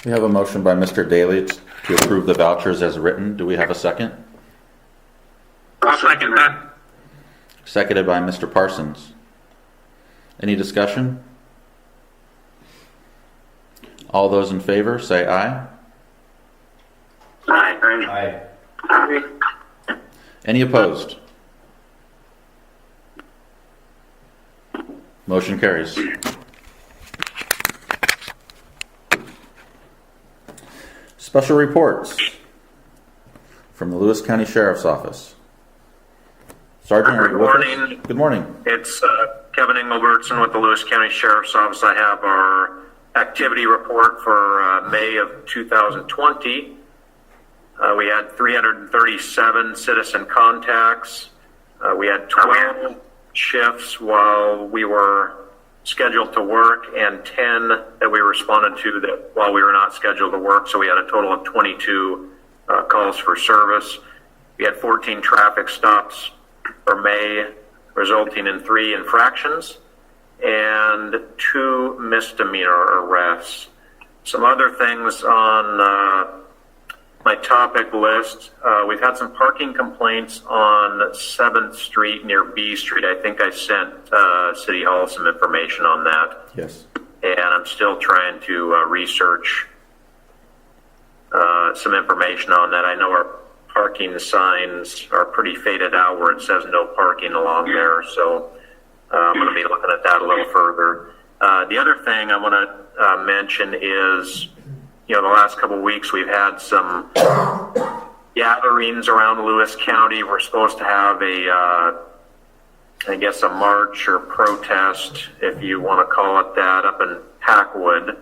We have a motion by Mr. Daly to approve the vouchers as written. Do we have a second? I'll second that. Seconded by Mr. Parsons. Any discussion? All those in favor say aye. Aye. Aye. Any opposed? Motion carries. Special reports from the Lewis County Sheriff's Office. Sergeant, are you with us? Good morning. Good morning. It's Kevin Engelbertson with the Lewis County Sheriff's Office. I have our activity report for May of 2020. We had 337 citizen contacts. We had 12 shifts while we were scheduled to work and 10 that we responded to that while we were not scheduled to work. So we had a total of 22 calls for service. We had 14 traffic stops for May, resulting in 3 infractions and 2 misdemeanor arrests. Some other things on my topic list. We've had some parking complaints on 7th Street near B Street. I think I sent City Hall some information on that. Yes. And I'm still trying to research some information on that. I know our parking signs are pretty faded out where it says no parking along there, so I'm going to be looking at that a little further. The other thing I want to mention is, the last couple of weeks we've had some gatherings around Lewis County. We're supposed to have a march or protest, if you want to call it that, up in Packwood,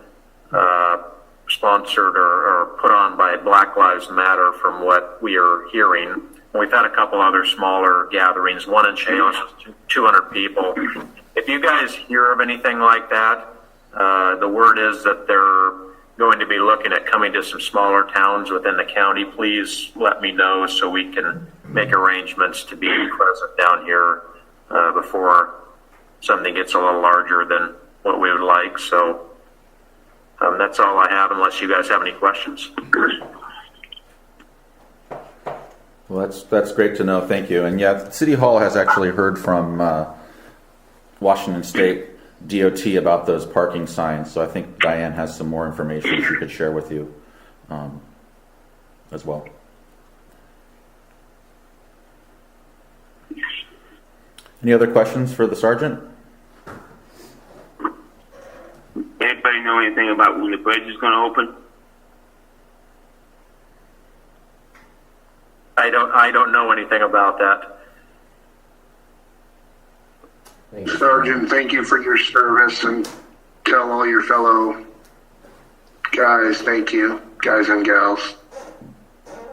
sponsored or put on by Black Lives Matter from what we are hearing. We've had a couple other smaller gatherings, one in Chehalis, 200 people. If you guys hear of anything like that, the word is that they're going to be looking at coming to some smaller towns within the county. Please let me know so we can make arrangements to be present down here before something gets a little larger than what we would like. So that's all I have, unless you guys have any questions. Well, that's great to know. Thank you. And yeah, City Hall has actually heard from Washington State DOT about those parking signs. So I think Diane has some more information she could share with you as well. Any other questions for the sergeant? Anybody know anything about when the bridge is going to open? I don't know anything about that. Sergeant, thank you for your service, and tell all your fellow guys, thank you, guys and gals.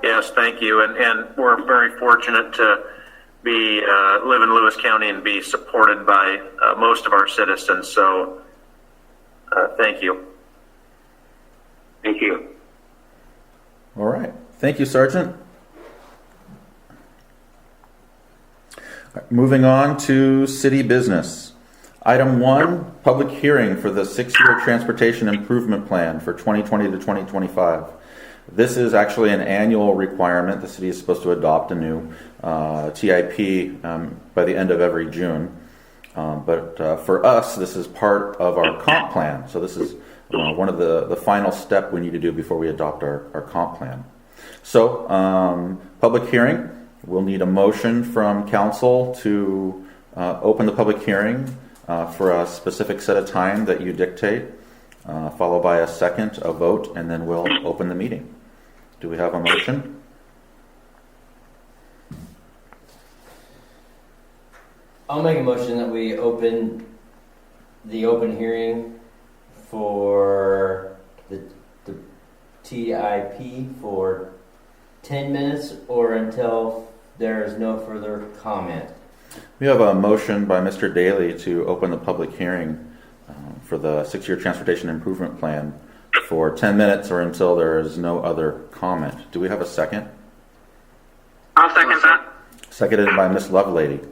Yes, thank you. And we're very fortunate to be live in Lewis County and be supported by most of our citizens. So thank you. Thank you. All right. Thank you, Sergeant. Moving on to city business. Item 1, public hearing for the 6-year transportation improvement plan for 2020 to 2025. This is actually an annual requirement. The city is supposed to adopt a new TIP by the end of every June. But for us, this is part of our comp plan. So this is one of the final step we need to do before we adopt our comp plan. So public hearing. We'll need a motion from council to open the public hearing for a specific set of time that you dictate, followed by a second, a vote, and then we'll open the meeting. Do we have a motion? I'll make a motion that we open the open hearing for the TIP for 10 minutes or until there is no further comment. We have a motion by Mr. Daly to open the public hearing for the 6-year transportation improvement plan for 10 minutes or until there is no other comment. Do we have a second? I'll second that. Seconded by Ms. Lovelady.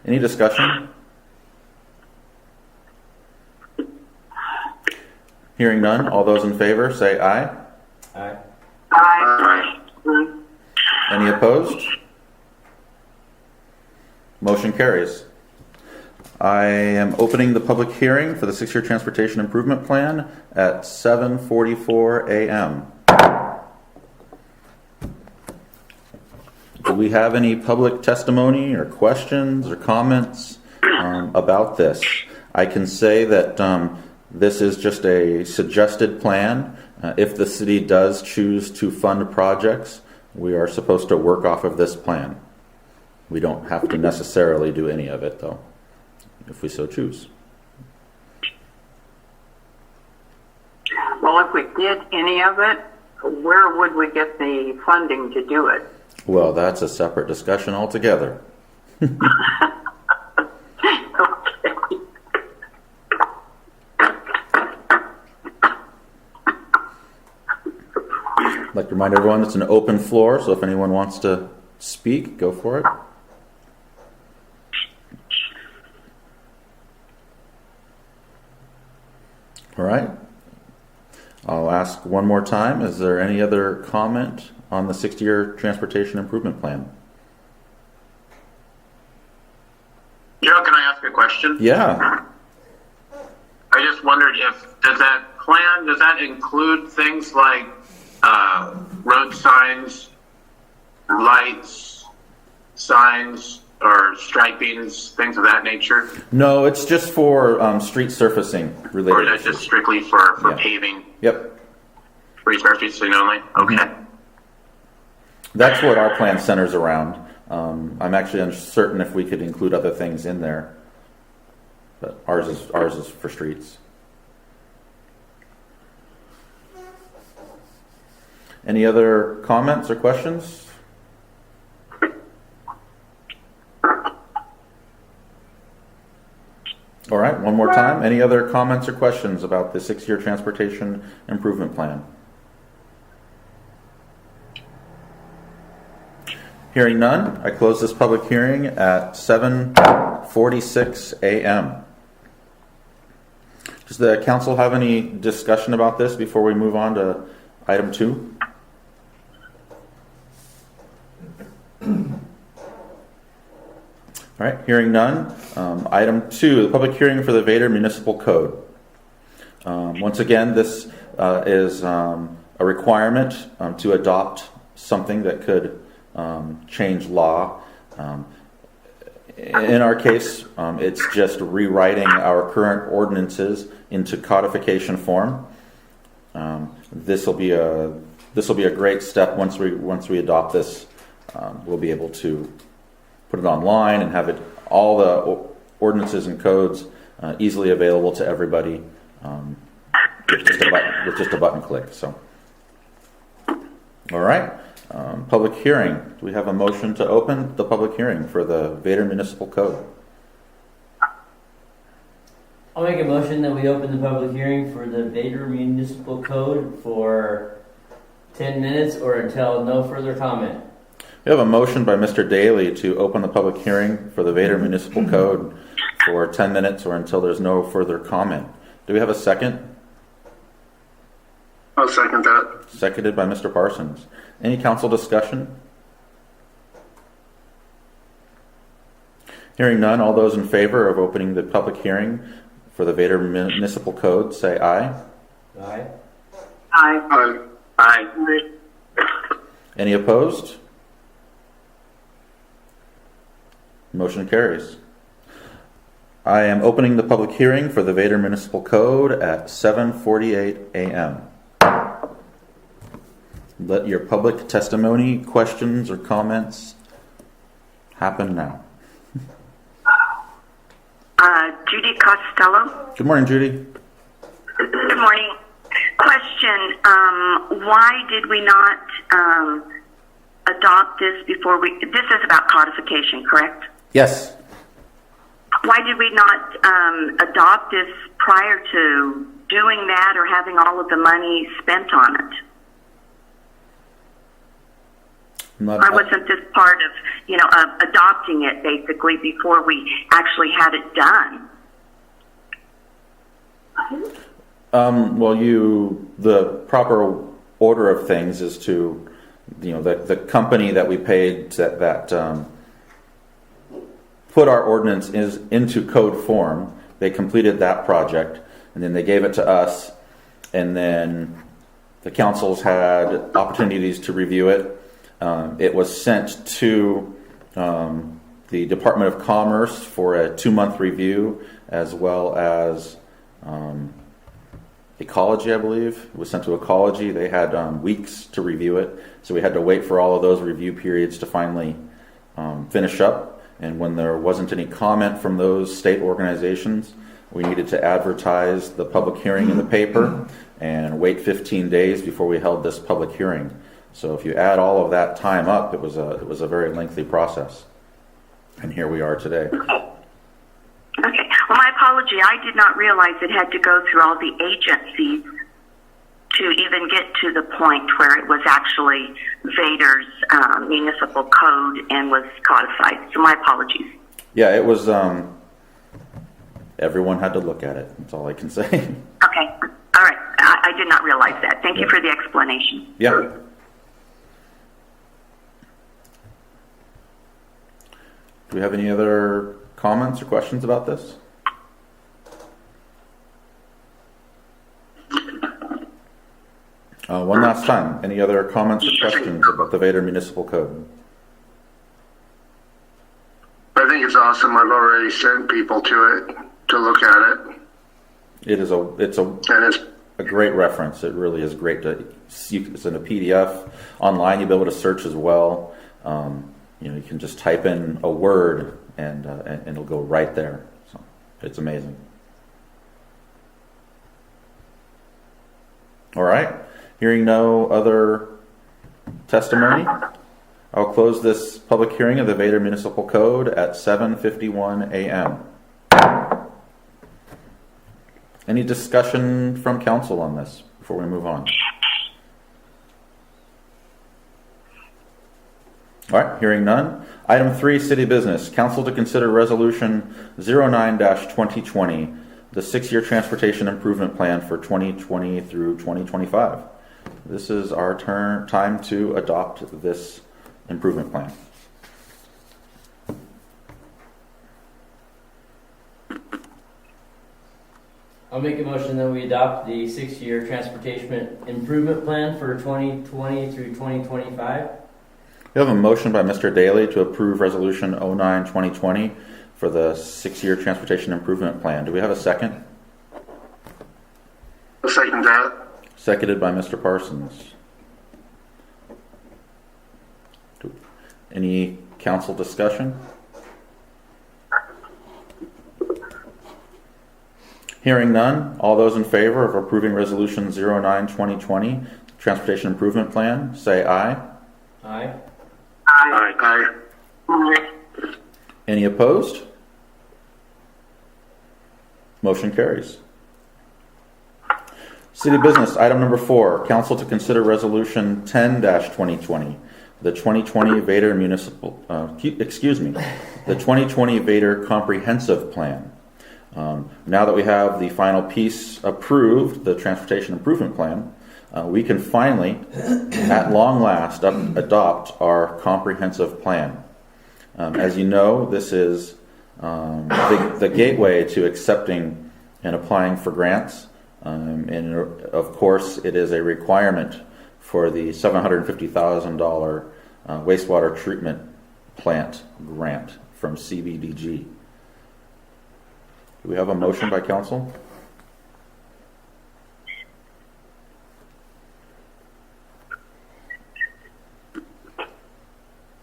Any discussion? Hearing none, all those in favor say aye. Aye. Aye. Any opposed? Motion carries. I am opening the public hearing for the 6-year transportation improvement plan at 7:44 a.m. Do we have any public testimony or questions or comments about this? I can say that this is just a suggested plan. If the city does choose to fund projects, we are supposed to work off of this plan. We don't have to necessarily do any of it, though, if we so choose. Well, if we did any of it, where would we get the funding to do it? Well, that's a separate discussion altogether. Okay. I'd like to remind everyone it's an open floor, so if anyone wants to speak, go for it. All right. I'll ask one more time. Is there any other comment on the 6-year transportation improvement plan? Joe, can I ask a question? Yeah. I just wondered does that include things like road signs, lights, signs, or stripings, things of that nature? No, it's just for street surfacing related. Or is that just strictly for Yeah. paving, Yep. resurfacing only? Okay. That's what our plan centers around. I'm actually uncertain if we could include other things in there, but ours is for streets. Any other comments or questions? All right, one more time. Any other comments or questions about the 6-year transportation improvement plan? Hearing none, I close this public hearing at 7:46 a.m. Does the council have any discussion about this before we move on to item 2? All right, hearing none. Item 2, the public hearing for the Vader Municipal Code. Once again, this is a requirement to adopt something that could change law. In our case, it's just rewriting our current ordinances into codification form. This will be a great step once we adopt this. We'll be able to put it online and have all the ordinances and codes easily available to everybody with just a button click. So, all right. Public hearing. Do we have a motion to open the public hearing for the Vader Municipal Code? I'll make a motion that we open the public hearing for the Vader Municipal Code for 10 minutes or until no further comment. We have a motion by Mr. Daly to open the public hearing for the Vader Municipal Code for 10 minutes or until there's no further comment. Do we have a second? I'll second that. Seconded by Mr. Parsons. Any council discussion? Hearing none, all those in favor of opening the public hearing for the Vader Municipal Code say aye. Aye. Aye. Aye. Any opposed? Motion carries. I am opening the public hearing for the Vader Municipal Code at 7:48 a.m. Let your public testimony, questions, or comments happen now. Judy Costello. Good morning, Judy. Good morning. Question, why did we not adopt this before this is about codification, correct? Yes. Why did we not adopt this prior to doing that or having all of the money spent on it? Why wasn't this part of, adopting it basically before we actually had it done? Well, the proper order of things is to, the company that we paid that put our ordinance into code form. They completed that project, and then they gave it to us, and then the councils had opportunities to review it. It was sent to the Department of Commerce for a 2-month review, as well as Ecology, I believe. It was sent to Ecology. They had weeks to review it, so we had to wait for all of those review periods to finally finish up. And when there wasn't any comment from those state organizations, we needed to advertise the public hearing in the paper and wait 15 days before we held this public hearing. So if you add all of that time up, it was a very lengthy process. And here we are today. Okay. Well, my apology. I did not realize it had to go through all the agencies to even get to the point where it was actually Vader's municipal code and was codified. So my apologies. Yeah, it was, everyone had to look at it. That's all I can say. Okay. All right. I did not realize that. Thank you for the explanation. Yeah. Do we have any other comments or questions about this? One last time, any other comments or questions about the Vader Municipal Code? I think it's awesome. I've already sent people to it to look at it. It's a great reference. It really is great to see. It's in a PDF online. You'll be able to search as well. You can just type in a word and it'll go right there. So it's amazing. All right. Hearing no other testimony, I'll close this public hearing of the Vader Municipal Code at 7:51 a.m. Any discussion from council on this before we move on? All right, hearing none. Item 3, city business. Council to consider resolution 09-2020, the 6-year transportation improvement plan for 2020 through 2025. This is our time to adopt this improvement plan. I'll make a motion that we adopt the 6-year transportation improvement plan for 2020 through 2025. We have a motion by Mr. Daly to approve resolution 09-2020 for the 6-year transportation improvement plan. Do we have a second? I'll second that. Seconded by Mr. Parsons. Any council discussion? Hearing none, all those in favor of approving resolution 09-2020, transportation improvement plan, say aye. Aye. Aye. Any opposed? Motion carries. City business, item number 4, council to consider resolution 10-2020, the 2020 Vader municipal, the 2020 Vader comprehensive plan. Now that we have the final piece approved, the transportation improvement plan, we can finally, at long last, adopt our comprehensive plan. As you know, this is the gateway to accepting and applying for grants. And of course, it is a requirement for the $750,000 wastewater treatment plant grant from CBDG. Do we have a motion by council?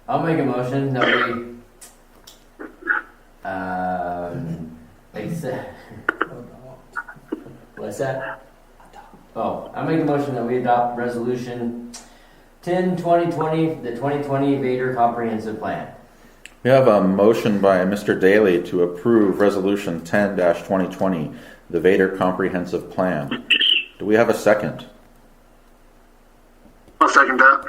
I'll make a motion that we, what's that? Oh, I make a motion that we adopt resolution 10-2020, the 2020 Vader comprehensive plan. We have a motion by Mr. Daly to approve resolution 10-2020, the Vader comprehensive plan. Do we have a second? I'll second that.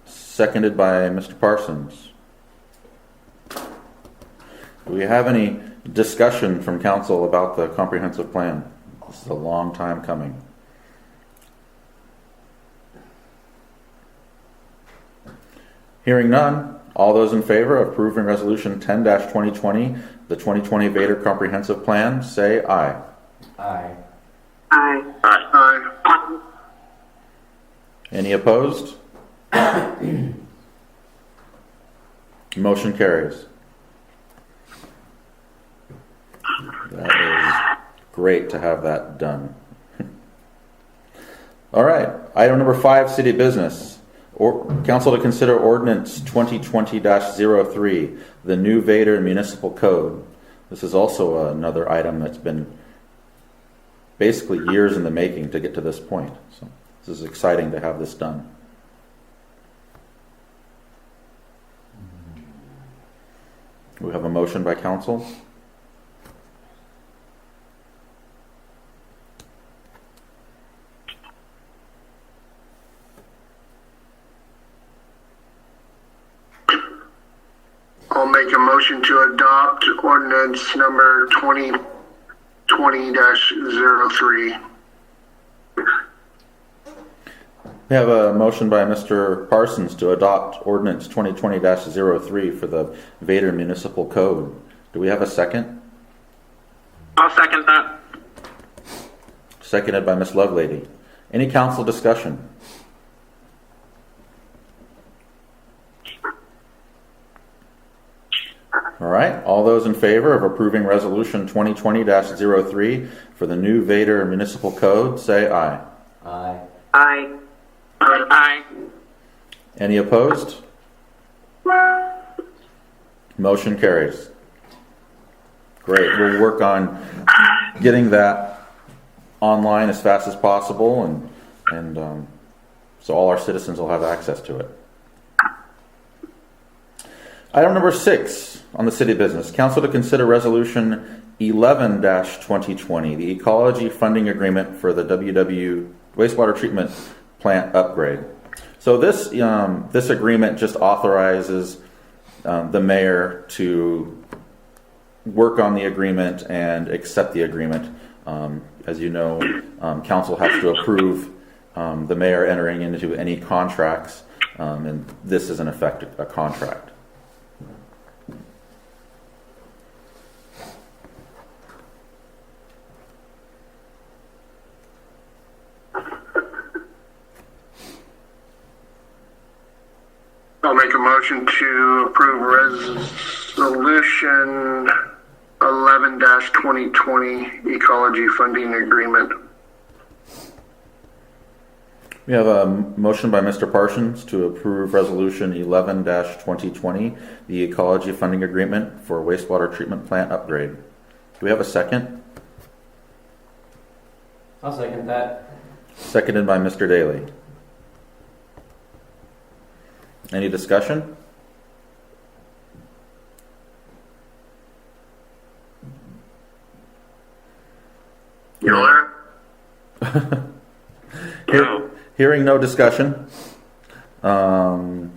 Seconded by Mr. Parsons. Do we have any discussion from council about the comprehensive plan? This is a long time coming. Hearing none, all those in favor of approving Resolution 10-2020, the 2020 Vader Comprehensive Plan, say aye. Aye. Aye. Aye. Any opposed? Motion carries. That is great to have that done. All right, item number 5, city business. Council to consider ordinance 2020-03, the new Vader Municipal Code. This is also another item that's been basically years in the making to get to this point. So this is exciting to have this done. We have a motion by council. I'll make a motion to adopt ordinance number 2020-03. We have a motion by Mr. Parsons to adopt ordinance 2020-03 for the Vader Municipal Code. Do we have a second? I'll second that. Seconded by Ms. Lovelady. Any council discussion? All right, all those in favor of approving resolution 2020-03 for the new Vader Municipal Code, say aye. Aye. Aye. Aye. Any opposed? Motion carries. Great, we'll work on getting that online as fast as possible, and so all our citizens will have access to it. Item number 6 on the city business. Council to consider resolution 11-2020, the ecology funding agreement for the WW wastewater treatment plant upgrade. So this agreement just authorizes the mayor to work on the agreement and accept the agreement. As you know, council has to approve the mayor entering into any contracts, and this is in effect a contract. I'll make a motion to approve resolution 11-2020 ecology funding agreement. We have a motion by Mr. Parsons to approve resolution 11-2020, the ecology funding agreement for wastewater treatment plant upgrade. Do we have a second? I'll second that. Seconded by Mr. Daly. Any discussion? Bueller? No. Hearing no discussion. All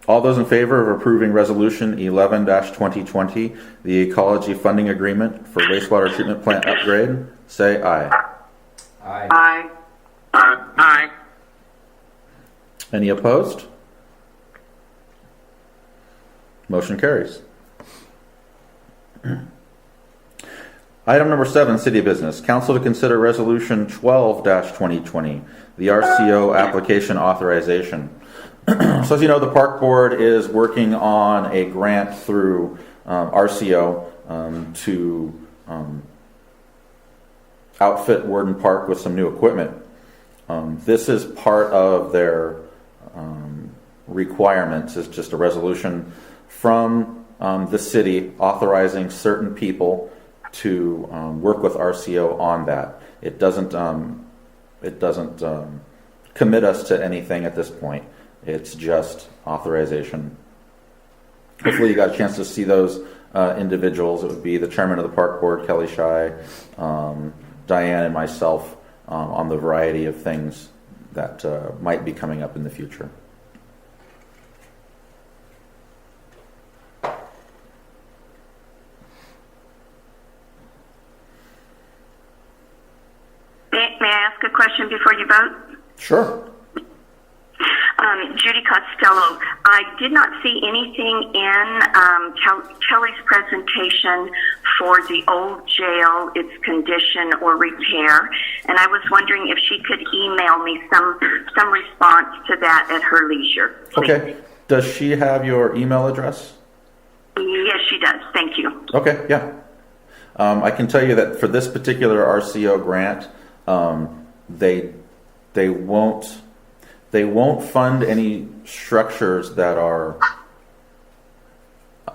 those in favor of approving resolution 11-2020, the ecology funding agreement for wastewater treatment plant upgrade, say aye. Aye. Aye. Aye. Any opposed? Motion carries. Item number 7, city business. Council to consider resolution 12-2020, the RCO application authorization. So as you know, the park board is working on a grant through RCO to outfit Worden Park with some new equipment. This is part of their requirements. It's just a resolution from the city authorizing certain people to work with RCO on that. It doesn't commit us to anything at this point. It's just authorization. Hopefully you got a chance to see those individuals. It would be the chairman of the park board, Kelly Shy, Diane, and myself on the variety of things that might be coming up in the future. I ask a question before you vote? Sure. Judy Costello, I did not see anything in Kelly's presentation for the old jail, its condition or repair, and I was wondering if she could email me some response to that at her leisure. Please. Okay. Does she have your email address? Yes, she does. Thank you. Okay, yeah. I can tell you that for this particular RCO grant, they won't fund any structures that are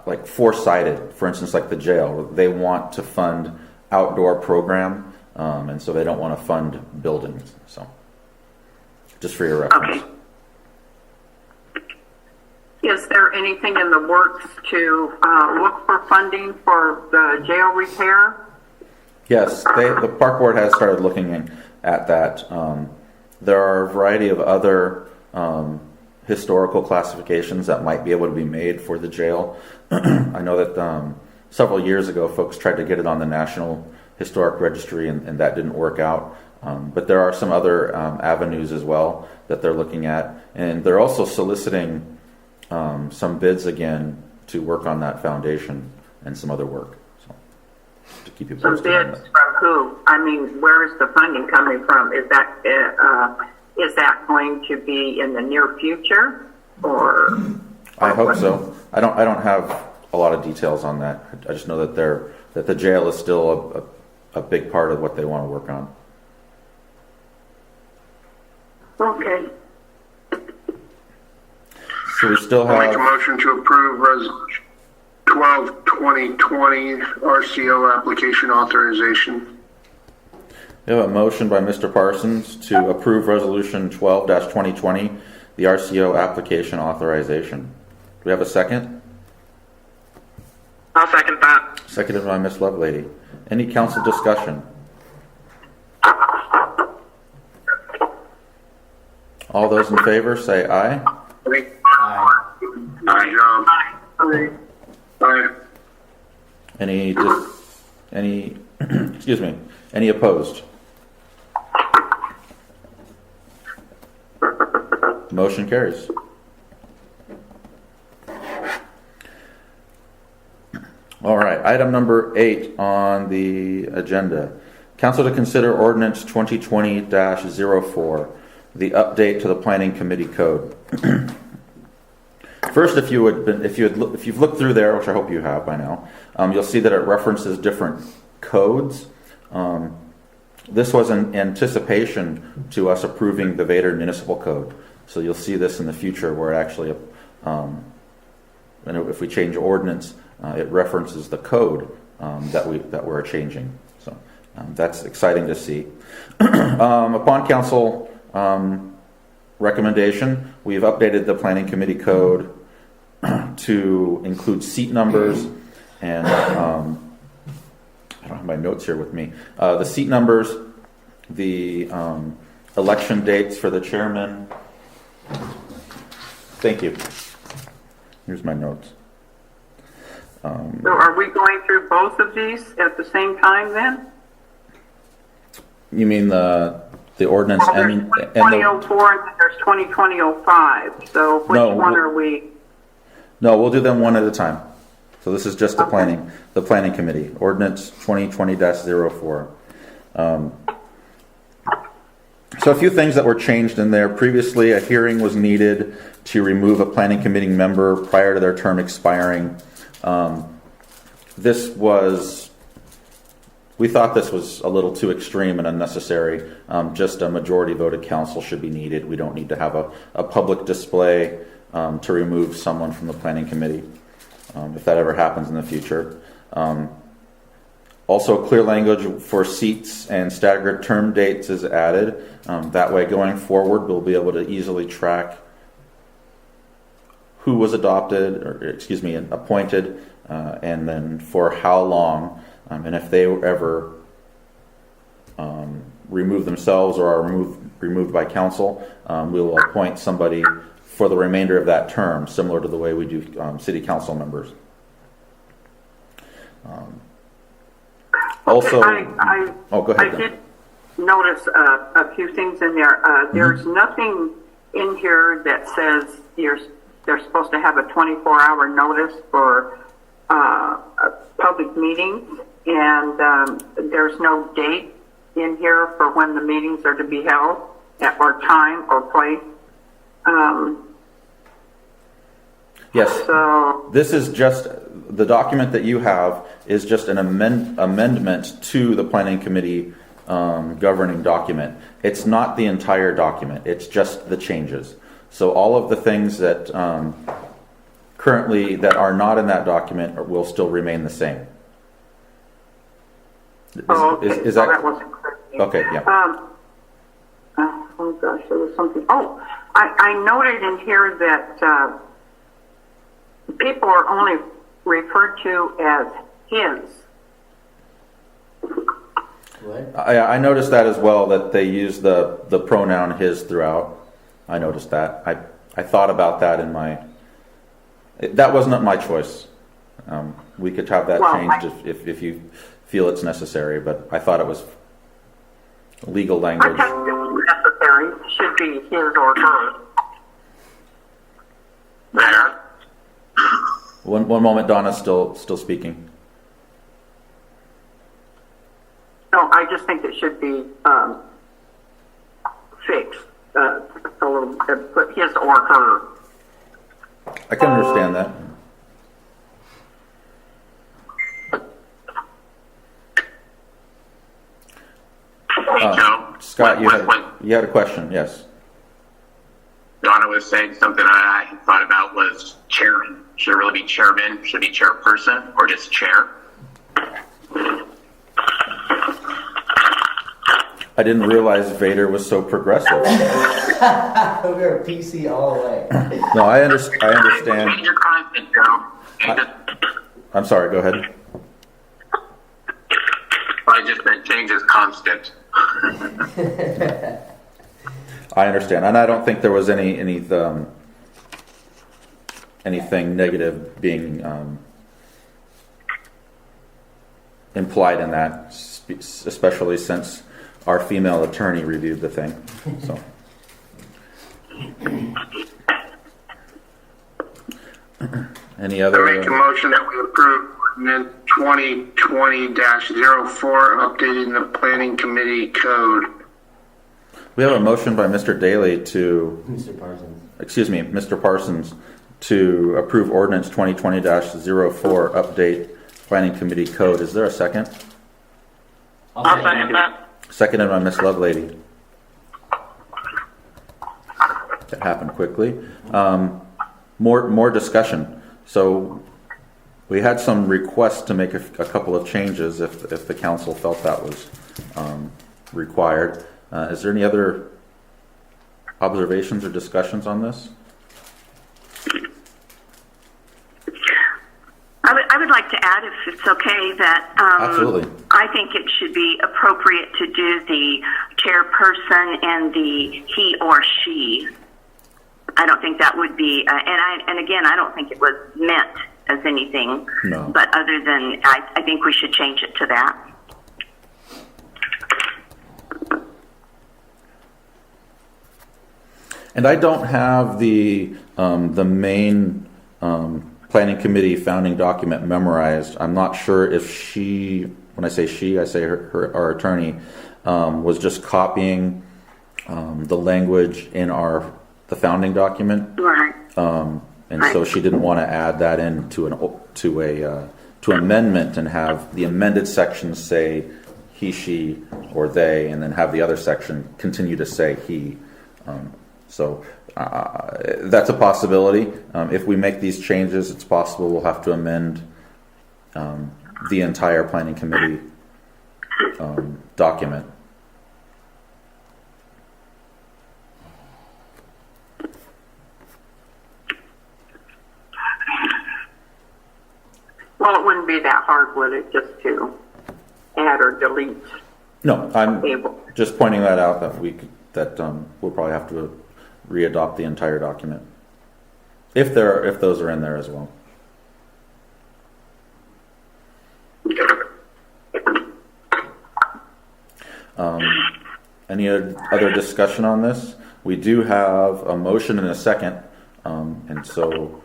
like four-sided, for instance, like the jail. They want to fund outdoor program, and so they don't want to fund buildings. So, just for your reference. Okay. Is there anything in the works to look for funding for the jail repair? Yes, the park board has started looking at that. There are a variety of other historical classifications that might be able to be made for the jail. I know that several years ago, folks tried to get it on the National Historic Registry, and that didn't work out. But there are some other avenues as well that they're looking at, and they're also soliciting some bids again to work on that foundation and some other work. So, to keep you Some posted on bids that. from who? I mean, where is the funding coming from? Is that going to be in the near future, or? I hope so. I don't have a lot of details on that. I just know that that the jail is still a big part of what they want to work on. Okay. So we still I'll make a have, motion to approve Resolution 12-2020 RCO application authorization. we have a motion by Mr. Parsons to approve Resolution 12-2020, the RCO application authorization. Do we have a second? I'll second that. Seconded by Ms. Lovelady. Any council discussion? All those in favor say aye. Good Aye. job. Aye. Aye. Any excuse me, any opposed? Motion carries. All right, item number 8 on the agenda. Council to consider ordinance 2020-04, the update to the planning committee code. First, if you've looked through there, which I hope you have by now, you'll see that it references different codes. This was in anticipation to us approving the Vader Municipal Code. So you'll see this in the future where it actually, if we change ordinance, it references the code that we're changing. So that's exciting to see. Upon council recommendation, we've updated the planning committee code to include seat numbers and I don't have my notes here with me. The seat numbers, the election dates for the chairman. Thank you. Here's my notes. So are we going through both of these at the same time then? You mean the ordinance? Well, there's and 2004 and then there's 2005. So which No, one we'll- are we? No, we'll do them one at a time. So this is just the planning committee, ordinance 2020-04. So a few things that were changed in there. Previously, a hearing was needed to remove a planning committee member prior to their term expiring. We thought this was a little too extreme and unnecessary. Just a majority voted council should be needed. We don't need to have a public display to remove someone from the planning committee, if that ever happens in the future. Also, clear language for seats and staggered term dates is added. That way, going forward, we'll be able to easily track who was appointed, and then for how long, and if they ever remove themselves or are removed by council, we will appoint somebody for the remainder of that term, similar to the way we do city council members. Also, I go ahead. did notice a few things in there. There's nothing in here that says they're supposed to have a 24-hour notice for public meetings, and there's no date in here for when the meetings are to be held, or time or place. Yes. So, This is just, the document that you have is just an amendment to the planning committee governing document. It's not the entire document, it's just the changes. So all of the things that currently that are not in that document will still remain the same. Is that wasn't clear. okay? Yeah. Oh gosh, there was something. Oh, I noted in here that people are only referred to as his. What? I noticed that as well, that they use the pronoun his throughout. I noticed that. I thought about that in that wasn't my choice. We could have that changed if you feel it's necessary, but I thought it was legal I language. think it was necessary. It should be his or her. There. One moment, Donna's still speaking. No, I just think it should be fixed. A little, put his or her. I can understand that. Joe, Scott, you when had a question, yes. Donna was saying something I thought about was chairman. Should it really be chairman? Should it be chairperson or just chair? I didn't realize Vader was so progressive. We're PC all the way. No, I understand. Change your content, Joe. I'm sorry, go ahead. I just meant change is constant. I understand, and I don't think there was anything negative being implied in that, especially since our female attorney reviewed the thing. So, any I other? make a motion that we approve ordinance 2020-04, updating the planning committee code. We have a motion by Mr. Daly Mr. Parsons. Mr. Parsons, to approve ordinance 2020-04, update planning committee code. Is there a second? I'll second that. Seconded by Miss Lovelady. That happened quickly. More discussion. So we had some requests to make a couple of changes if the council felt that was required. Is there any other observations or discussions on this? I would like to add, if it's okay, that Absolutely. I think it should be appropriate to do the chairperson and the he or she. I don't think that would be, and again, I don't think it was meant as anything. No. But other than, I think we should change it to that. And I don't have the main planning committee founding document memorized. I'm not sure if she, when I say she, I say our attorney, was just copying the language in the founding document, Right. and so she didn't want to add that into to amendment and have the amended sections say he, she, or they, and then have the other section continue to say he. So that's a possibility. If we make these changes, it's possible we'll have to amend the entire planning committee document. Well, it wouldn't be that hard, would it, just to add or delete? No, I'm Able. just pointing that out that we'll probably have to readopt the entire document if those are in there as well. Any other discussion on this? We do have a motion and a second, and so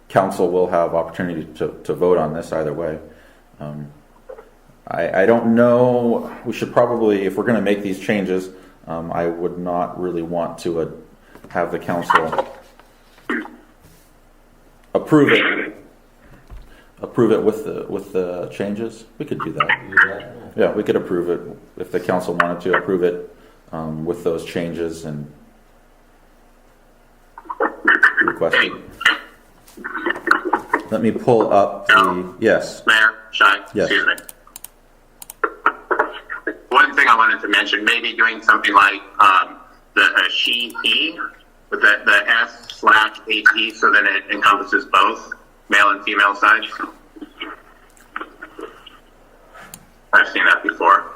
council will have opportunity to vote on this either way. I don't know, we should probably, if we're going to make these changes, I would not really want to have the council approve it with the changes. We could do that. Yeah, we could approve it if the council wanted to approve it with those changes and requested. Let me pull up the, yes. Mayor, Shai, Yes. excuse me. One thing I wanted to mention, maybe doing something like the she, he, with the S/HE, so then it encompasses both male and female sides. I've seen that before.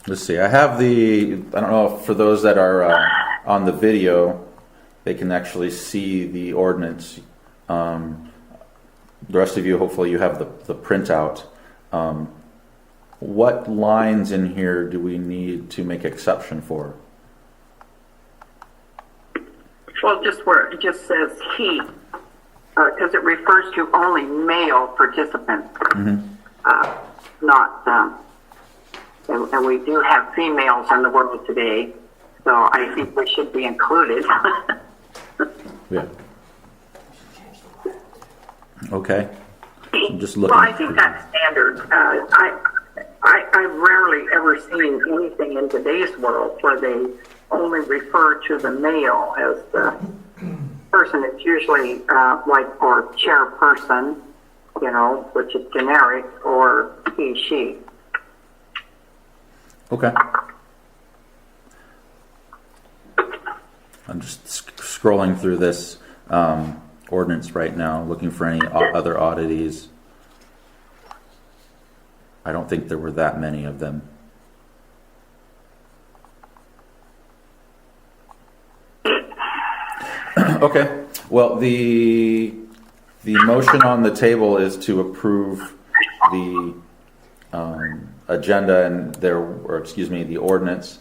Let's see. I have I don't know if for those that are on the video, they can actually see the ordinance. The rest of you, hopefully, you have the printout. What lines in here do we need to make exception for? Well, just where it just says he, because it refers to only male participants, not, and we do have females in the world today, so I think we should be included. Yeah. Okay. I'm just Well, looking. I think that's standard. I've rarely ever seen anything in today's world where they only refer to the male as the person. It's usually like or chairperson, which is generic, or he, she. Okay. I'm just scrolling through this ordinance right now, looking for any other oddities. I don't think there were that many of them. Okay. Well, the motion on the table is to approve the agenda and the ordinance,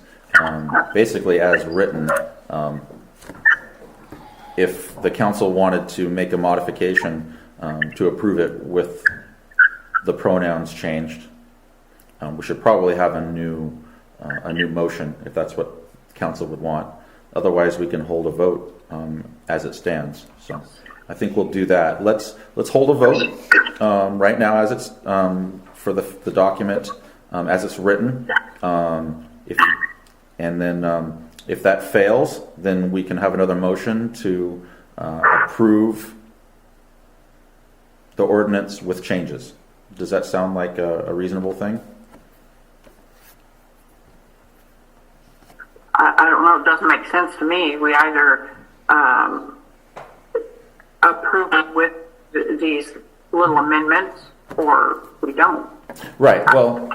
basically as written. If the council wanted to make a modification to approve it with the pronouns changed, we should probably have a new motion if that's what council would want. Otherwise, we can hold a vote as it stands. So I think we'll do that. Let's hold a vote right now as it's for the document as it's written. If that fails, then we can have another motion to approve the ordinance with changes. Does that sound like a reasonable thing? I don't know. It doesn't make sense to me. We either approve it with these little amendments or we don't. Right. Well,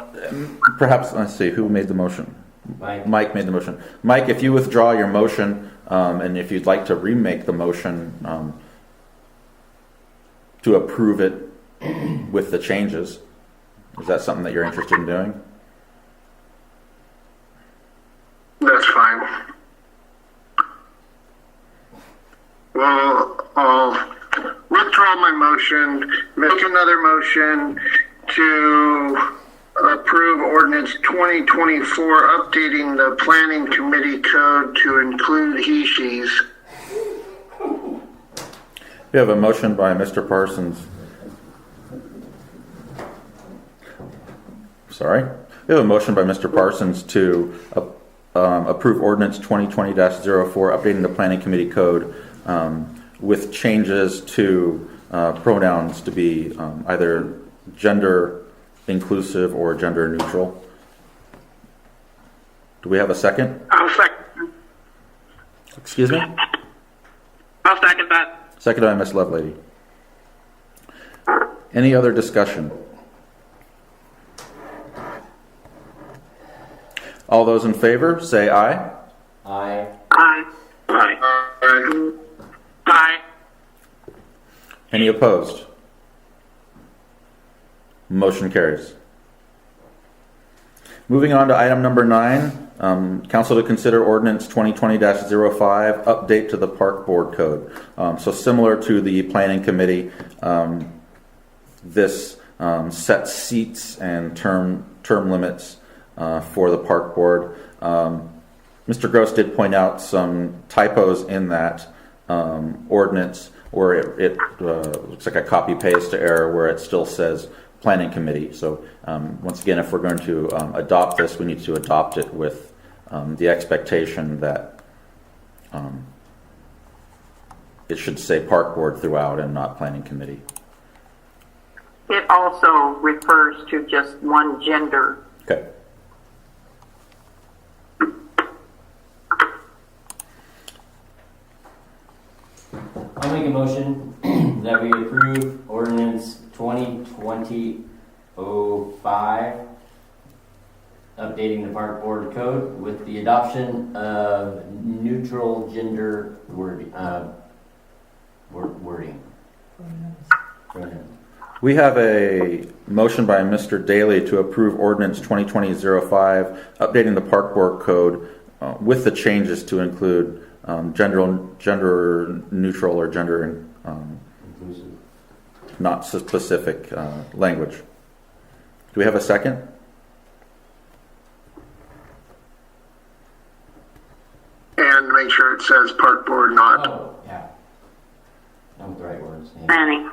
perhaps, let's see, who made the motion? Mike made the motion. Mike, if you withdraw your motion, and if you'd like to remake the motion to approve it with the changes, is that something that you're interested in doing? That's fine. Well, I'll withdraw my motion, make another motion to approve ordinance 2024, updating the planning committee code to include he, she's. We have a motion by Mr. Parsons. Sorry. We have a motion by Mr. Parsons to approve ordinance 2020-04, updating the planning committee code with changes to pronouns to be either gender inclusive or gender neutral. Do we have a second? I'll second. Excuse me? I'll second that. Second by Ms. Lovelady. Any other discussion? All those in favor, say aye. Aye. Aye. Aye. Aye. Any opposed? Motion carries. Moving on to item number 9, council to consider ordinance 2020-05, update to the park board code. So similar to the planning committee, this sets seats and term limits for the park board. Mr. Gross did point out some typos in that ordinance where it looks like a copy paste error where it still says planning committee. So once again, if we're going to adopt this, we need to adopt it with the expectation that it should say park board throughout and not planning committee. It also refers to just one gender. Okay. I'll make a motion that we approve ordinance 2020-05, updating the park board code with the adoption of neutral gender wording. We have a motion by Mr. Daly to approve ordinance 2020-05, updating the park board code with the changes to include gender neutral or gender Inclusive. not specific language. Do we have a second? And make sure it says park board, not, Oh, yeah. Not with the right words. Yeah. Planning.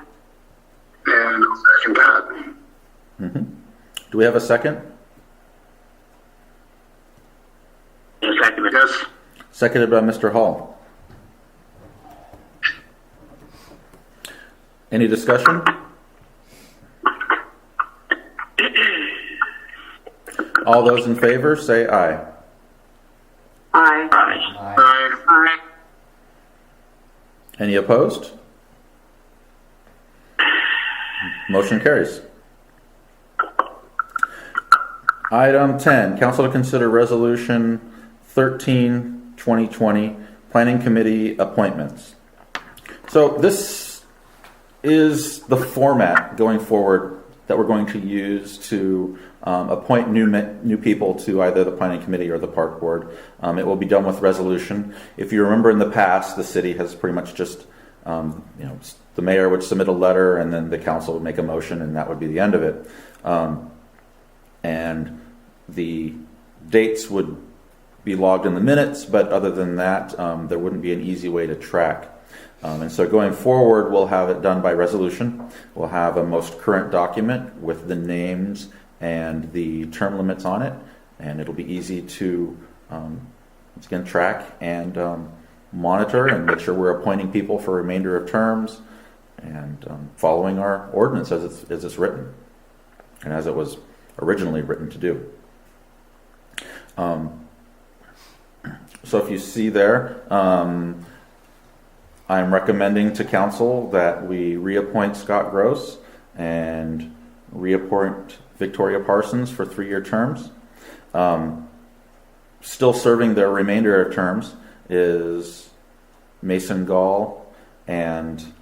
and I'll second that. Mm-hmm. Do we have a second? Yes. Seconded by Mr. Hall. Any discussion? All those in favor say aye. Aye. Aye. Aye. Aye. Any opposed? Motion carries. Item 10, council to consider resolution 13-2020, planning committee appointments. So this is the format going forward that we're going to use to appoint new people to either the planning committee or the park board. It will be done with resolution. If you remember in the past, the city has pretty much just, the mayor would submit a letter and then the council would make a motion and that would be the end of it. And the dates would be logged in the minutes, but other than that, there wouldn't be an easy way to track. And so going forward, we'll have it done by resolution. We'll have a most current document with the names and the term limits on it, and it'll be easy to, once again, track and monitor and make sure we're appointing people for remainder of terms and following our ordinance as it's written and as it was originally written to do. So if you see there, I'm recommending to council that we reappoint Scott Gross and reappoint Victoria Parsons for 3-year terms. Still serving their remainder of terms is Mason Gall and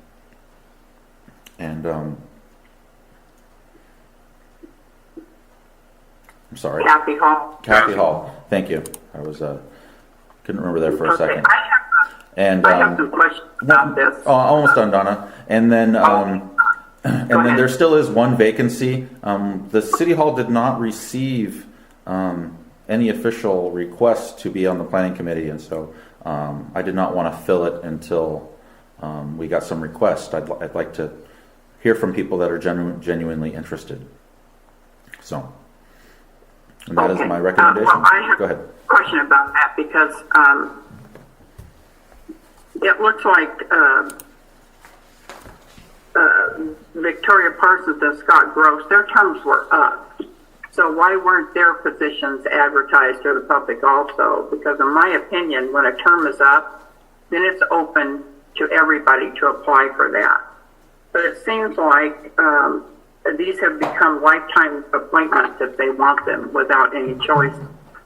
I'm sorry, Kathy Hall. Kathy Hall. Thank you. I was couldn't remember there for a Okay, second. I have some questions about this. Oh, almost done, Donna. And then, and then ahead. there still is one vacancy. The city hall did not receive any official request to be on the planning committee, and so I did not want to fill it until we got some requests. I'd like to hear from people that are genuinely interested. So, and that is my recommendation. Well, I have Go ahead. a question about that because it looks like Victoria Parsons and Scott Gross, their terms were up. So why weren't their positions advertised to the public also? Because in my opinion, when a term is up, then it's open to everybody to apply for that. But it seems like these have become lifetime appointments if they want them without any choice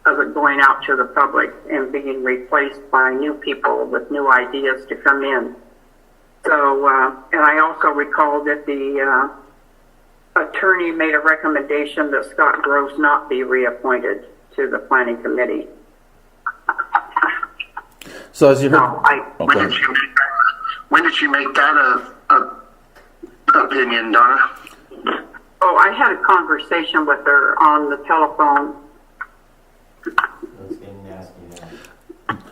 of it going out to the public and being replaced by new people with new ideas to come in. So, and I also recall that the attorney made a recommendation that Scott Groves not be reappointed to the planning committee. So as you heard, No, When did she make that a opinion, Donna? I had a conversation with her on the telephone. It's getting nasty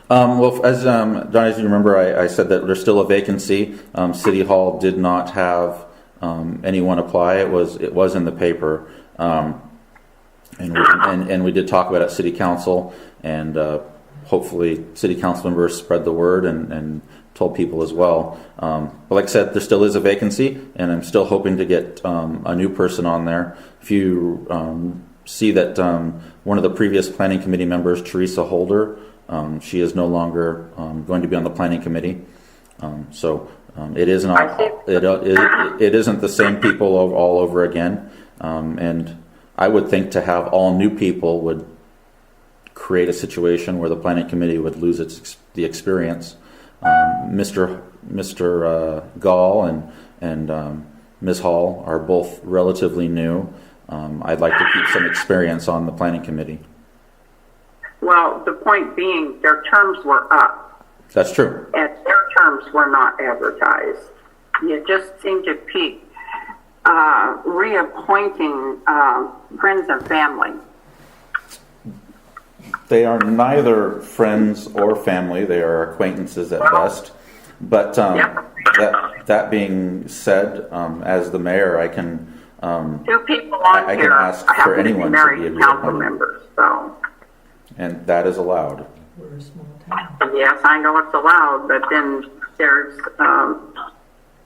now. well, as Don, as you remember, I said that there's still a vacancy. City Hall did not have anyone apply. It was in the paper, and we did talk about it at City Council, and hopefully City Council members spread the word and told people as well. But like I said, there still is a vacancy, and I'm still hoping to get a new person on there. If you see that one of the previous planning committee members, Teresa Holder, she is no longer going to be on the planning committee. So it isn't it isn't the same people all over again. And I would think to have all new people would create a situation where the planning committee would lose the experience. Mr. Gall and Ms. Hall are both relatively new. I'd like to keep some experience on the planning committee. Well, the point being, their terms were up, That's true. and their terms were not advertised. You just seem to keep reappointing friends and family. They are neither friends or family. They are acquaintances at best. But that being said, as the mayor, I can Two people on I can here ask for happen to be anyone to married be a council reappointed. members, so. and that is allowed. We're a small town. Yes, I know it's allowed, but then there's,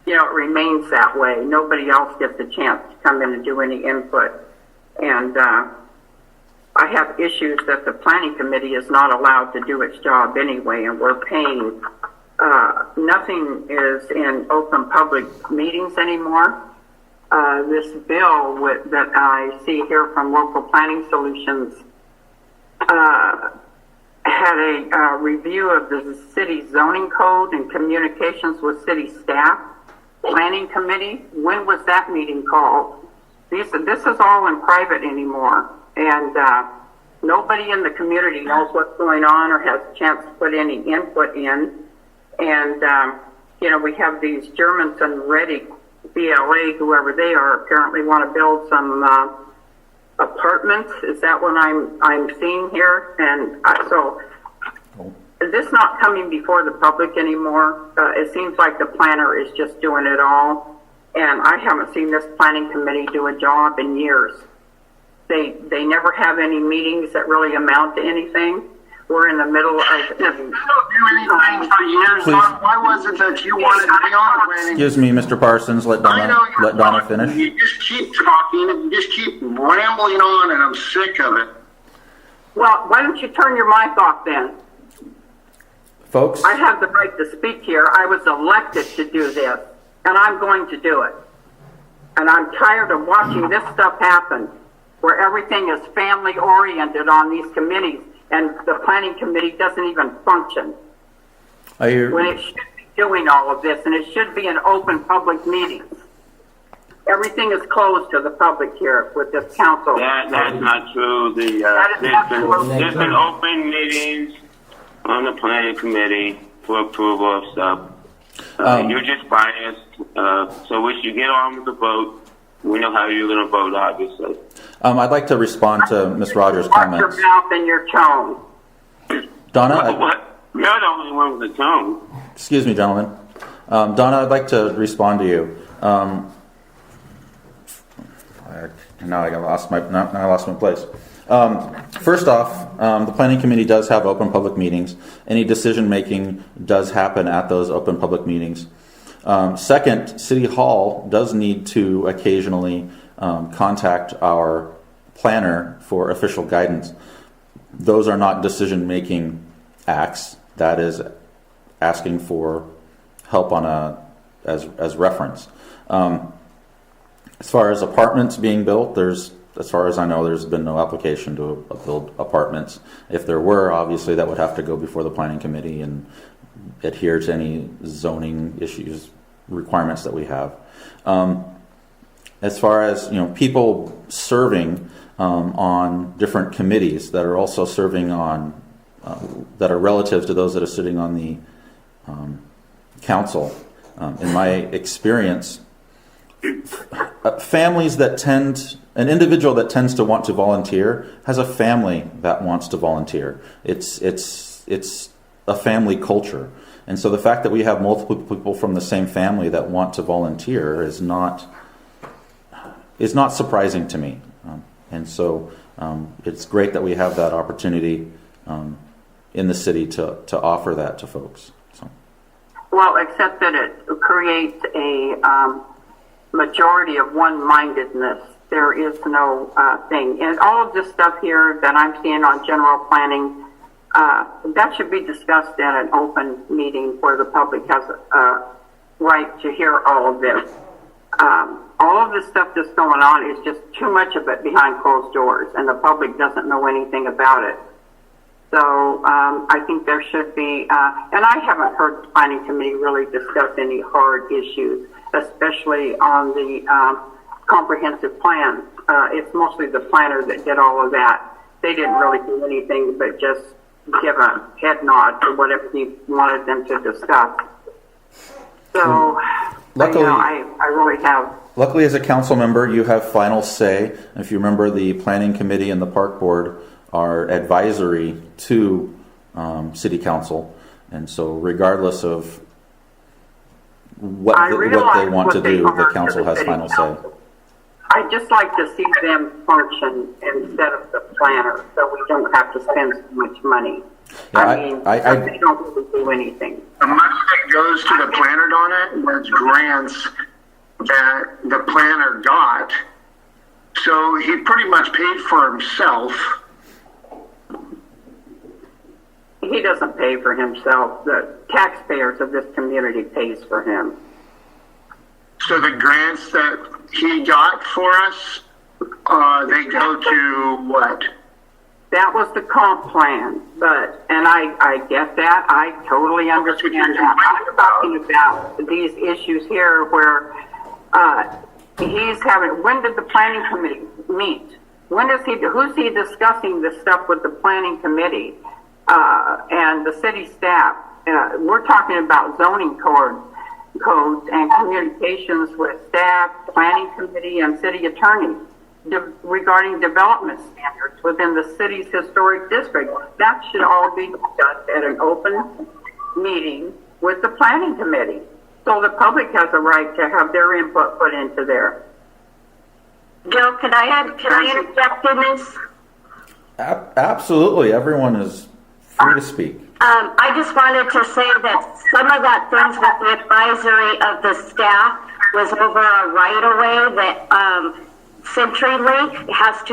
it remains that way. Nobody else gets a chance to come in and do any input. And I have issues that the planning committee is not allowed to do its job anyway, and we're paying. Nothing is in open public meetings anymore. This bill that I see here from Local Planning Solutions had a review of the city zoning code and communications with city staff. Planning committee, when was that meeting called? This is all in private anymore, and nobody in the community knows what's going on or has a chance to put any input in. And, we have these Germans and Reddick, BLA, whoever they are, apparently want to build some apartments. Is that what I'm seeing here? And so this not coming before the public anymore. It seems like the planner is just doing it all. And I haven't seen this planning committee do a job in years. They never have any meetings that really amount to anything. We're in the middle of... You don't do anything for years. Please. Why was it that you wanted to be on the planning? Excuse me, Mr. Parsons. Let Donna finish. You just keep talking and you just keep rambling on, and I'm sick of it. Well, why don't you turn your mic off then? Folks, I have the right to speak here. I was elected to do this, and I'm going to do it. And I'm tired of watching this stuff happen, where everything is family-oriented on these committees, and the planning committee doesn't even function when it should be doing all of this, and it should be an open public meeting. Everything is closed to the public here with this council. That's not true. There's been open meetings on the planning committee for approval of stuff. You're just biased, so we should get on with the vote. We know how you're going to vote, obviously. I'd like to respond to Ms. Rogers' Watch comments. your mouth and your tone. Donna, What? You're the only one with the tone. excuse me, gentlemen. Donna, I'd like to respond to you. Now I lost my place. First off, the planning committee does have open public meetings. Any decision making does happen at those open public meetings. Second, City Hall does need to occasionally contact our planner for official guidance. Those are not decision making acts. That is asking for help on as reference. As far as apartments being built, as far as I know, there's been no application to build apartments. If there were, obviously that would have to go before the planning committee and adhere to any zoning issues, requirements that we have. as far as people serving on different committees that are also serving on that are relatives to those that are sitting on the council. In my experience, families that an individual that tends to want to volunteer has a family that wants to volunteer. It's a family culture. And so the fact that we have multiple people from the same family that want to volunteer is not surprising to me. And so it's great that we have that opportunity in the city to offer that to folks. So. Well, except that it creates a majority of one-mindedness. There is no thing. And all of this stuff here that I'm seeing on general planning, that should be discussed at an open meeting where the public has a right to hear all of this. All of this stuff that's going on is just too much of it behind closed doors, and the public doesn't know anything about it. So I think there should be, and I haven't heard the planning committee really discuss any hard issues, especially on the comprehensive plan. It's mostly the planner that did all of that. They didn't really do anything but just give a head nod to whatever he wanted them to discuss. So, luckily, I really have. Luckily, as a council member, you have final say. If you remember, the planning committee and the park board are advisory to city council, and so regardless of what they want to do, the council has final say. I'd just like to see them function instead of the planner, so we don't have to spend so much money. Yeah, They don't really do anything. The money that goes to the planner, Donna, was grants that the planner got. So he pretty much paid for himself. He doesn't pay for himself. The taxpayers of this community pays for him. So the grants that he got for us, they go to what? That was the comp plan, and I get that. I totally understand that. I'm talking about these issues here where he's having. When did the planning committee meet? Who's he discussing this stuff with the planning committee and the city staff? We're talking about zoning codes and communications with staff, planning committee, and city attorney regarding development standards within the city's historic district. That should all be discussed at an open meeting with the planning committee, so the public has a right to have their input put into there. Joe, can I interject in this? Absolutely, everyone is free to speak. I just wanted to say that some of that things with the advisory of the staff was over a right-of-way that CenturyLink has to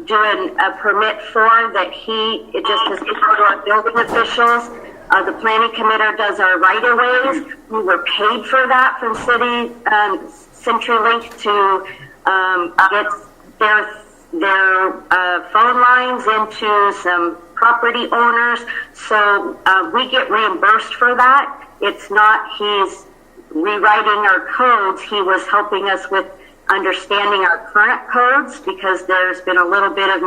do a permit for, that it just has to go to our building officials. The planning committee does our right-of-ways. We were paid for that from CenturyLink to get their phone lines into some property owners, so we get reimbursed for that. It's not he's rewriting our codes. He was helping us with understanding our current codes, because there's been a little bit of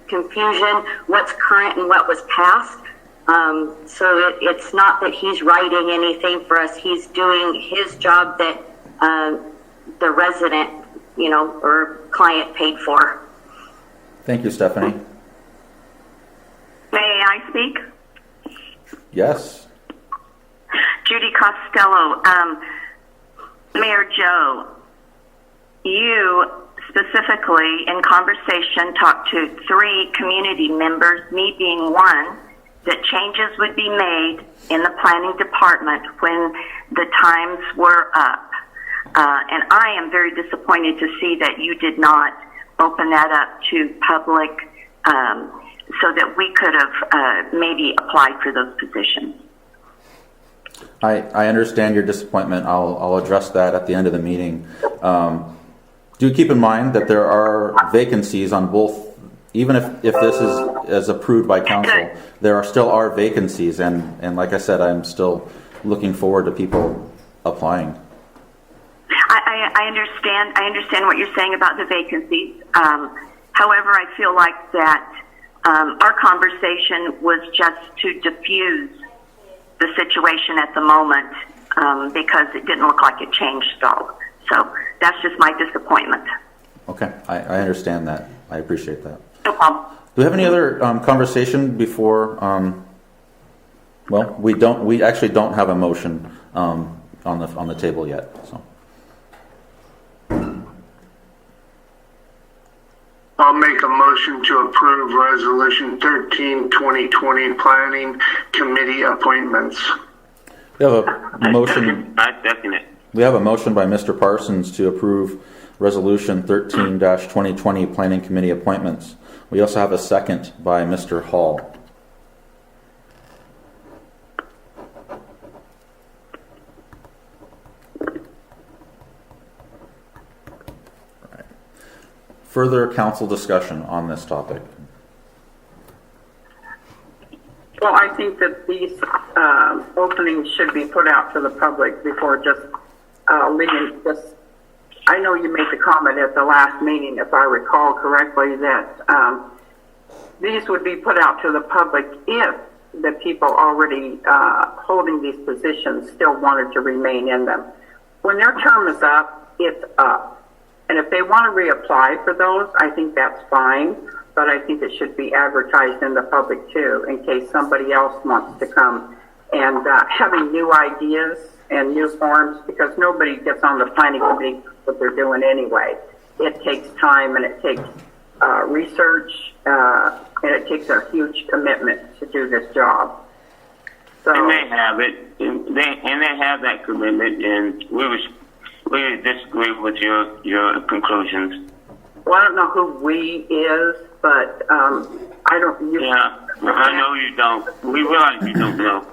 confusion what's current and what was past. So it's not that he's writing anything for us. He's doing his job that the resident, or client paid for. Thank you, Stephanie. May I speak? Yes. Judy Costello. Mayor Joe, you specifically in conversation talked to 3 community members, me being one, that changes would be made in the planning department when the times were up. And I am very disappointed to see that you did not open that up to public so that we could have maybe applied for those positions. I understand your disappointment. I'll address that at the end of the meeting. Do keep in mind that there are vacancies on both, even if this is approved by council, there still are vacancies, and like I said, I'm still looking forward to people applying. I I understand. I understand what you're saying about the vacancies. However, I feel like that our conversation was just to diffuse the situation at the moment because it didn't look like it changed at all. So that's just my disappointment. Okay, I understand that. I appreciate that. No problem. Do we have any other conversation before? Well, we don't. We actually don't have a motion on the table yet. So I'll make a motion to approve Resolution 13, 2020 Planning Committee appointments. we have a motion. I second it. We have a motion by Mr. Parsons to approve Resolution 13-2020 Planning Committee appointments. We also have a second by Mr. Hall. Right. Further council discussion on this topic. Well, I think that these openings should be put out to the public before just leaving this. I know you made the comment at the last meeting, if I recall correctly, that these would be put out to the public if the people already holding these positions still wanted to remain in them. When their term is up, it's up. And if they want to reapply for those, I think that's fine. But I think it should be advertised in the public too, in case somebody else wants to come. And having new ideas and new forms, because nobody gets on the planning committee what they're doing anyway. It takes time and it takes research and it takes a huge commitment to do this job. So, And they have it, and they have that commitment, and we disagree with your conclusions. well, I don't know who "we" is, but I don't. Yeah, I know you don't. We realize you don't know.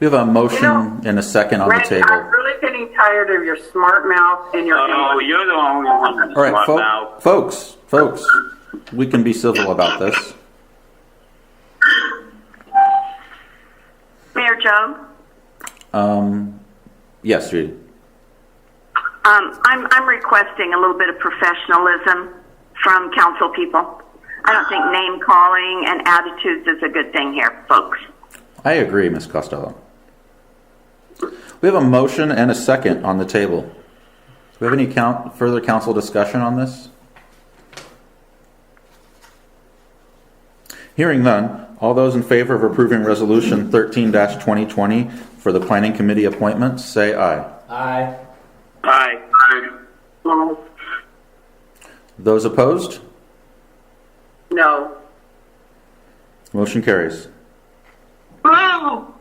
We have a motion and a second on the Randy, table. I'm really getting tired of your smart mouth and your. Oh, you're the only one that's All right, smart mouth. folks, we can be civil about this. Mayor Joe? Yes, Judy. I'm requesting a little bit of professionalism from council people. I don't think name calling and attitudes is a good thing here, folks. I agree, Ms. Costello. We have a motion and a second on the table. Do we have any further council discussion on this? Hearing none, all those in favor of approving Resolution 13-2020 for the Planning Committee appointments, say aye. Aye. Aye. No. Those opposed? No. Motion carries. Oh.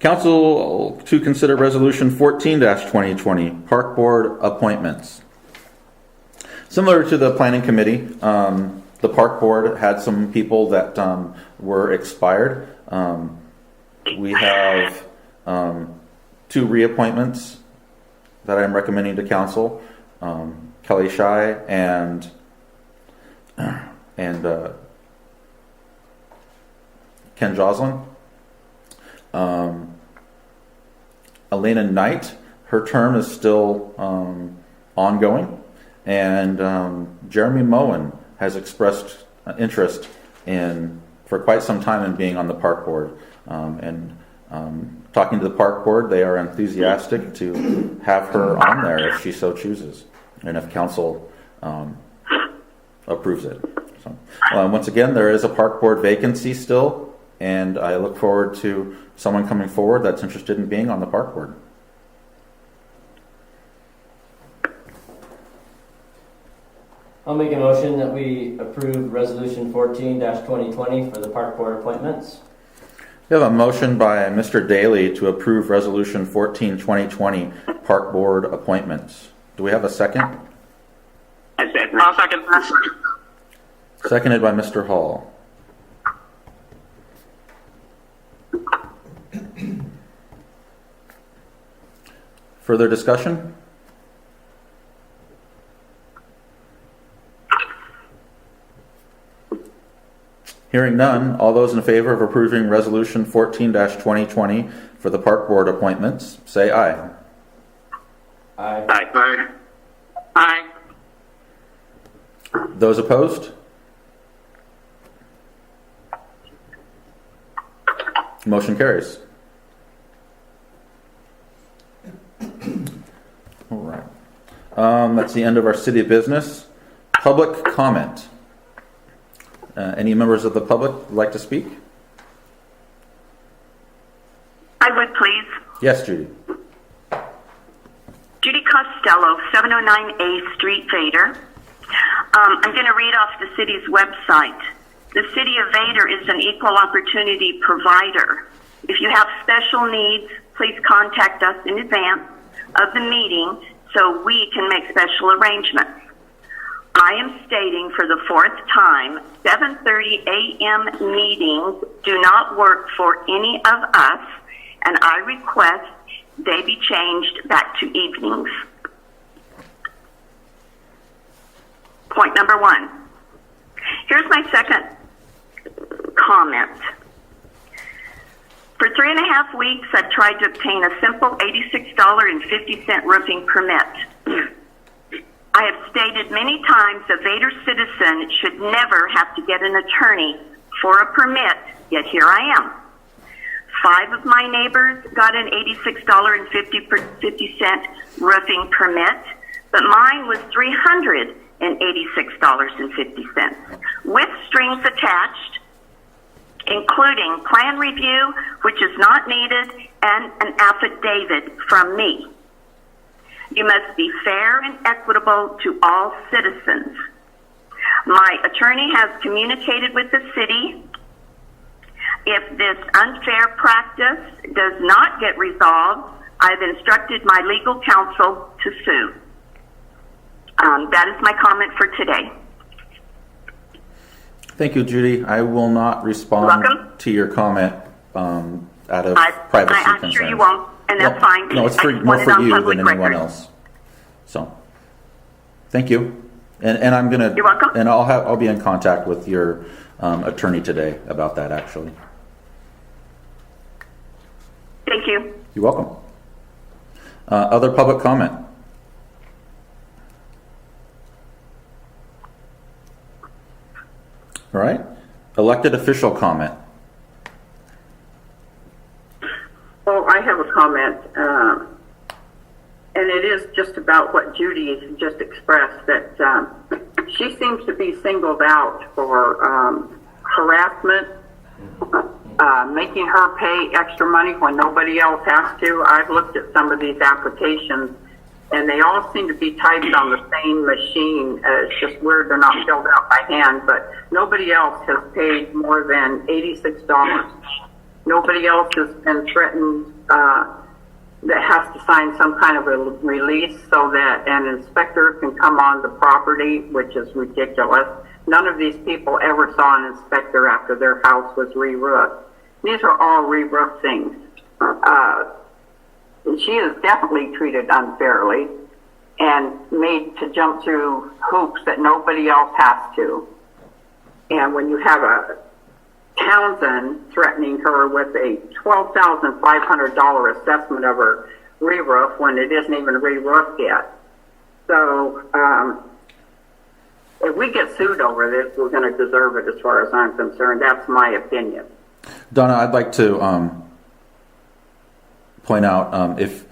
Council to consider Resolution 14-2020, Park Board appointments. Similar to the Planning Committee, the Park Board had some people that were expired. We have 2 reappointments that I'm recommending to Council, Kelly Shai and Ken Joslin. Elena Knight, her term is still ongoing, and Jeremy Moen has expressed interest for quite some time in being on the Park Board. Talking to the Park Board, they are enthusiastic to have her on there if she so chooses, and if Council approves it. So, once again, there is a Park Board vacancy still, and I look forward to someone coming forward that's interested in being on the Park Board. I'll make a motion that we approve Resolution 14-2020 for the Park Board appointments. We have a motion by Mr. Daly to approve Resolution 14-2020 Park Board appointments. Do we have a second? I second. I'll second that. Seconded by Mr. Hall. Further discussion? Hearing none, all those in favor of approving Resolution 14-2020 for the Park Board appointments, say aye. Aye. Aye. Aye. Those opposed? Motion carries. All right. That's the end of our city business. Public comment. Any members of the public would like to speak? I would please. Yes, Judy. Judy Costello, 709A Street, Vader. I'm going to read off the city's website. The City of Vader is an equal opportunity provider. If you have special needs, please contact us in advance of the meeting so we can make special arrangements. I am stating for the fourth time, 7:30 a.m. meetings do not work for any of us, and I request they be changed back to evenings. Point number one. Here's my second comment. For 3.5 weeks, I've tried to obtain a simple $86.50 roofing permit. I have stated many times a Vader citizen should never have to get an attorney for a permit, yet here I am. 5 of my neighbors got an $86.50 roofing permit, but mine was $386.50 with strings attached, including plan review, which is not needed, and an affidavit from me. You must be fair and equitable to all citizens. My attorney has communicated with the city. If this unfair practice does not get resolved, I've instructed my legal counsel to sue. That is my comment for today. Thank you, Judy. I will not respond to your comment out of privacy I'm concerns. sure you won't, and that's fine. No, it's I for, just more want it for on you public than anyone record. else. So, thank you. And I'm gonna. You're welcome. And I'll be in contact with your attorney today about that. Actually. Thank you. You're welcome. Other public comment. All right. Elected official comment. Well, I have a comment, and it is just about what Judy just expressed, that she seems to be singled out for harassment, making her pay extra money when nobody else has to. I've looked at some of these applications, and they all seem to be typed on the same machine. It's just weird they're not filled out by hand, but nobody else has paid more than $86. Nobody else has been threatened that has to sign some kind of a release so that an inspector can come on the property, which is ridiculous. None of these people ever saw an inspector after their house was re-roofed. These are all re-roof things. She is definitely treated unfairly and made to jump through hoops that nobody else has to. And when you have a Townsend threatening her with a $12,500 assessment of her re-roof when it isn't even re-roofed yet. So if we get sued over this, we're going to deserve it as far as I'm concerned. That's my opinion. Donna, I'd like to point out as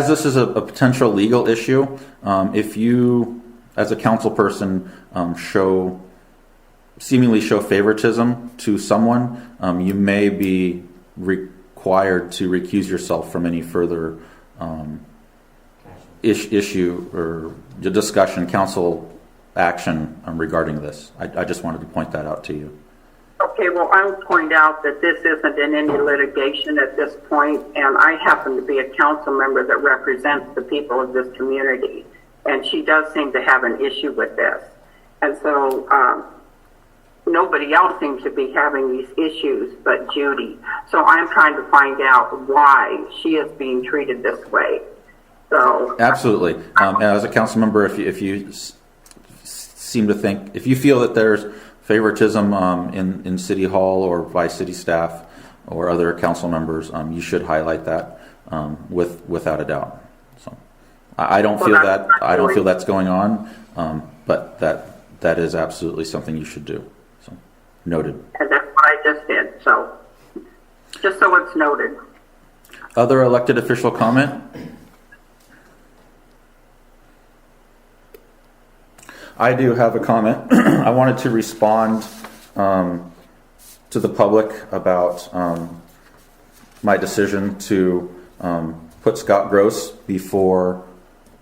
this is a potential legal issue, if you, as a council person, seemingly show favoritism to someone, you may be required to recuse yourself from any further issue or discussion, council action regarding this. I just wanted to point that out to you. Okay, well, I will point out that this isn't in any litigation at this point, and I happen to be a council member that represents the people of this community, and she does seem to have an issue with this. And so nobody else seems to be having these issues but Judy. So I'm trying to find out why she is being treated this way. So absolutely. As a council member, if you seem to think, if you feel that there's favoritism in City Hall or by city staff or other council members, you should highlight that without a doubt. So I don't feel that that's going on, but that is absolutely something you should do. So noted. And that's what I just did. So just so it's noted. Other elected official comment? I do have a comment. I wanted to respond to the public about my decision to put Scott Gross before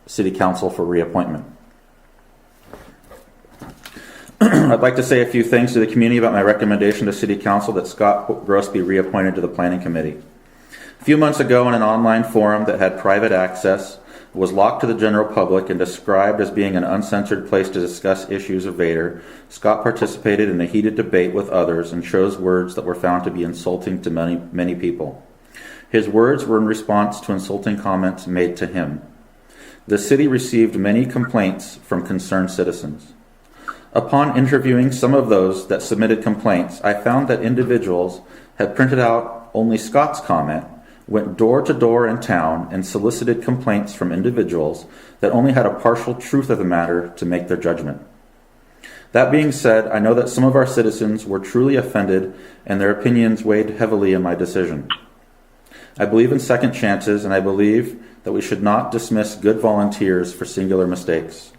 City Council for reappointment. I'd like to say a few things to the community about my recommendation to City Council that Scott Gross be reappointed to the Planning Committee. A few months ago, in an online forum that had private access, was locked to the general public and described as being an uncensored place to discuss issues of Vader, Scott participated in a heated debate with others and chose words that were found to be insulting to many people. His words were in response to insulting comments made to him. The city received many complaints from concerned citizens. Upon interviewing some of those that submitted complaints, I found that individuals had printed out only Scott's comment, went door to door in town, and solicited complaints from individuals that only had a partial truth of the matter to make their judgment. That being said, I know that some of our citizens were truly offended and their opinions weighed heavily in my decision. I believe in second chances, and I believe that we should not dismiss good volunteers for singular mistakes.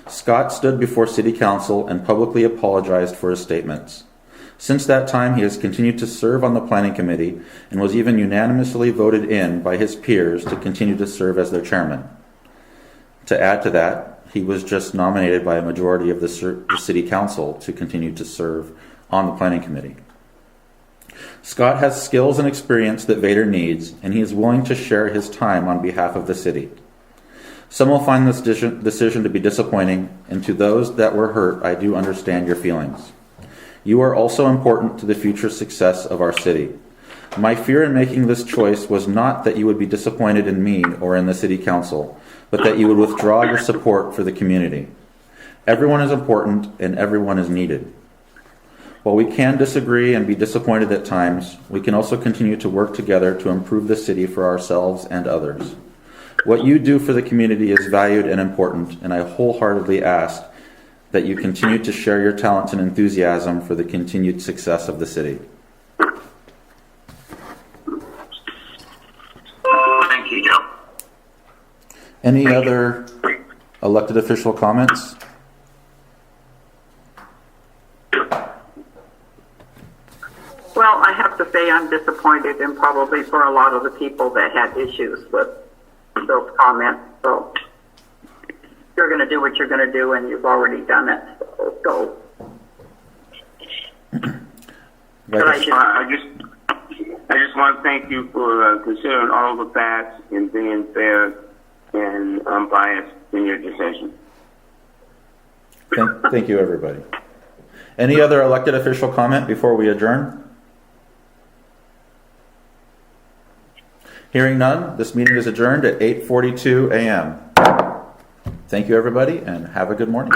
Scott stood before City Council and publicly apologized for his statements. Since that time, he has continued to serve on the Planning Committee and was even unanimously voted in by his peers to continue to serve as their chairman. To add to that, he was just nominated by a majority of the City Council to continue to serve on the Planning Committee. Scott has skills and experience that Vader needs, and he is willing to share his time on behalf of the city. Some will find this decision to be disappointing, and to those that were hurt, I do understand your feelings. You are also important to the future success of our city. My fear in making this choice was not that you would be disappointed in me or in the City Council, but that you would withdraw your support for the community. Everyone is important and everyone is needed. While we can disagree and be disappointed at times, we can also continue to work together to improve the city for ourselves and others. What you do for the community is valued and important, and I wholeheartedly ask that you continue to share your talents and enthusiasm for the continued success of the city. Thank you, Joe. Any other elected official comments? Well, I have to say I'm disappointed, and probably for a lot of the people that had issues with those comments. So you're going to do what you're going to do, and you've already done it. So I just want to thank you for considering all the facts and being fair and unbiased in your decision. Thank you, everybody. Any other elected official comment before we adjourn? Hearing none, this meeting is adjourned at 8:42 a.m. Thank you, everybody, and have a good morning.